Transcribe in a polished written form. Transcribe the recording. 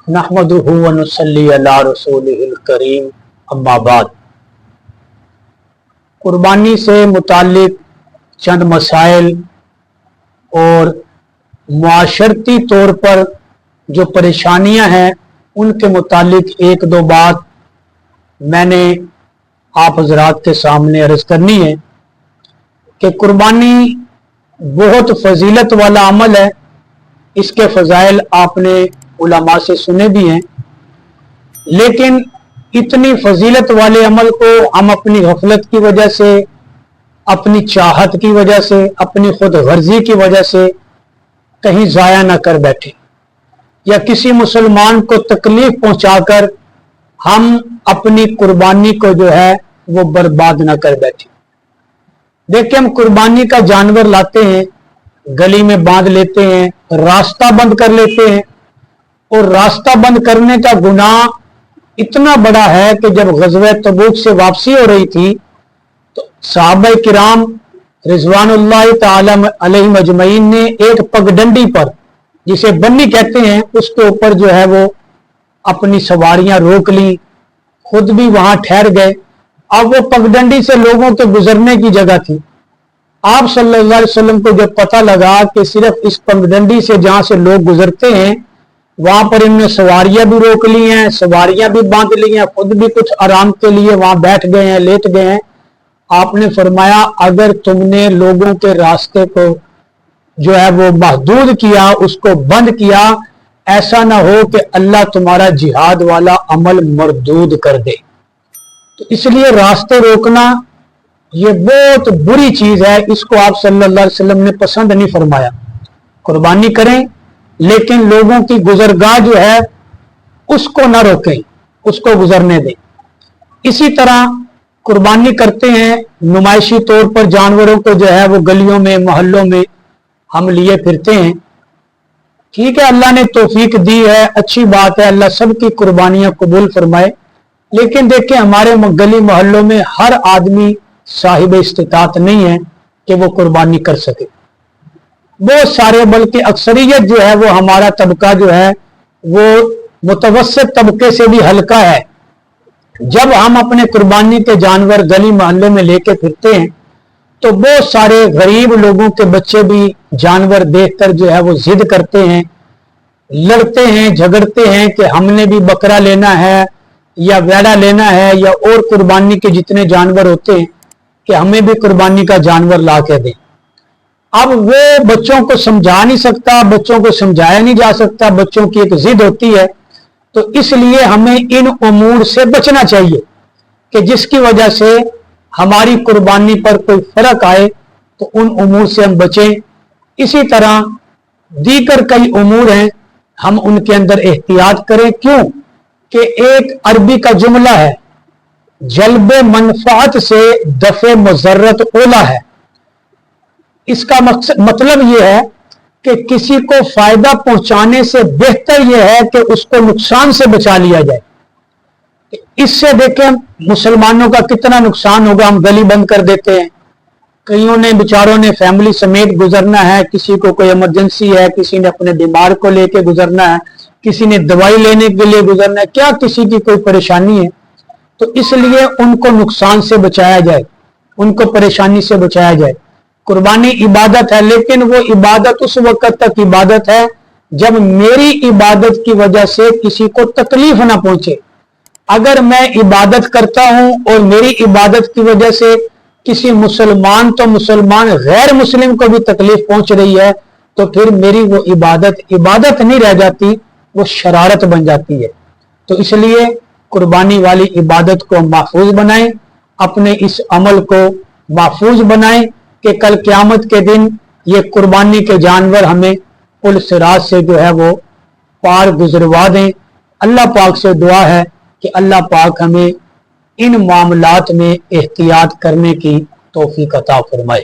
नहमदुहु व नुसल्ली अला रसूलिहिल करीम, अम्मा बाद। कुर्बानी से मुताल्लिक चंद मसाइल और मुआशरती तौर पर जो परेशानियां हैं उनके मुताल्लिक एक दो बात मैंने आप हजरात के सामने अर्ज करनी है कि कुर्बानी बहुत फजीलत वाला अमल है। इसके फजाइल आपने उलमा से सुने भी हैं, लेकिन इतनी फजीलत वाले अमल को हम अपनी गफलत की वजह से, अपनी चाहत की वजह से, अपनी खुद गर्जी की वजह से कहीं ज़ाया ना कर बैठे या किसी मुसलमान को तकलीफ पहुंचाकर हम अपनी कुर्बानी को जो है वो बर्बाद ना कर बैठे। देखिए, हम कुर्बानी का जानवर लाते हैं, गली में बांध लेते हैं, रास्ता बंद कर लेते हैं, और रास्ता बंद करने का गुनाह इतना बड़ा है कि जब ग़ज़वे तबूक से वापसी हो रही थी तो सहाबा किराम रिज़वानुल्लाह ताला अलैहिम अजमईन ने एक पगडंडी पर, जिसे बन्नी कहते हैं, उसके ऊपर जो है वो अपनी सवारियां रोक ली, खुद भी वहां ठहर गए। अब वो पगडंडी से लोगों के गुजरने की जगह थी। आप सल्लल्लाहु अलैहि वसल्लम को जब पता लगा कि सिर्फ इस पगडंडी से जहां से लोग गुजरते हैं वहां पर इन्होंने सवारियां भी रोक ली हैं, सवारियां भी बांध ली हैं, खुद भी कुछ आराम के लिए वहां बैठ गए हैं, लेट गए हैं, आपने फरमाया अगर तुमने लोगों के रास्ते को जो है वो महदूद किया, उसको बंद किया, ऐसा ना हो कि अल्लाह तुम्हारा जिहाद वाला अमल मरदूद कर दे। तो इसलिए रास्ते रोकना ये बहुत बुरी चीज है, इसको आप सल्लल्लाहु अलैहि वसल्लम ने पसंद नहीं फरमाया। कुर्बानी करें लेकिन लोगों की गुजरगाह जो है उसको ना रोकें, उसको गुजरने दें। इसी तरह कुर्बानी करते हैं नुमाइशी तौर पर, जानवरों को जो है वो गलियों में मोहल्लों में हम लिए फिरते हैं। ठीक है, अल्लाह ने तौफीक दी है, अच्छी बात है, अल्लाह सबकी कुर्बानियां कबूल फरमाए। लेकिन देखिए, हमारे गली मोहल्लों में हर आदमी साहिब इस्तिताअत नहीं है कि वो कुर्बानी कर सके। बहुत सारे, बल्कि अक्सरियत जो है वो हमारा तबका जो है वो मुतवस्सित तबके से भी हल्का है। जब हम अपने कुर्बानी के जानवर गली मोहल्ले में लेके फिरते हैं तो बहुत सारे गरीब लोगों के बच्चे भी जानवर देखकर जो है वो जिद करते हैं, लड़ते हैं, झगड़ते हैं कि हमने भी बकरा लेना है या वेड़ा लेना है या और कुर्बानी के जितने जानवर होते हैं कि हमें भी कुर्बानी का जानवर ला के दें। अब वो बच्चों को समझा नहीं सकता, बच्चों को समझाया नहीं जा सकता, बच्चों की एक जिद होती है। तो इसलिए हमें इन उमूर से बचना चाहिए कि जिसकी वजह से हमारी कुर्बानी पर कोई फर्क आए, तो उन उमूर से हम बचें। इसी तरह दीगर कई उमूर हैं, हम उनके अंदर एहतियात करें। क्यों कि एक अरबी का जुमला है, जल्बे मनफात से दफे मुजर्रत ओला है। इसका मतलब यह है कि किसी को फायदा पहुंचाने से बेहतर यह है कि उसको नुकसान से बचा लिया जाए। इससे देखें मुसलमानों का कितना नुकसान होगा। हम गली बंद कर देते हैं, कईयों ने बेचारों ने फैमिली समेत गुजरना है, किसी को कोई इमरजेंसी है, किसी ने अपने बीमार को लेके गुजरना है, किसी ने दवाई लेने के लिए गुजरना है, क्या किसी की कोई परेशानी है। तो इसलिए उनको नुकसान से बचाया जाए, उनको परेशानी से बचाया जाए। कुर्बानी इबादत है, लेकिन वो इबादत उस वक्त तक इबादत है जब मेरी इबादत की वजह से किसी को तकलीफ ना पहुंचे। अगर मैं इबादत करता हूं और मेरी इबादत की वजह से किसी मुसलमान, तो मुसलमान गैर मुस्लिम को भी तकलीफ पहुंच रही है, तो फिर मेरी वो इबादत नहीं रह जाती, वो शरारत बन जाती है। तो इसलिए कुर्बानी वाली इबादत को महफूज बनाएं, अपने इस अमल को महफूज बनाएं कि कल क़यामत के दिन ये कुर्बानी के जानवर हमें पुल सिरात से जो है वो पार गुजरवा दें। अल्लाह पाक से दुआ है कि अल्लाह पाक हमें इन मामलात में एहतियात करने की तौफीक अता फरमाए।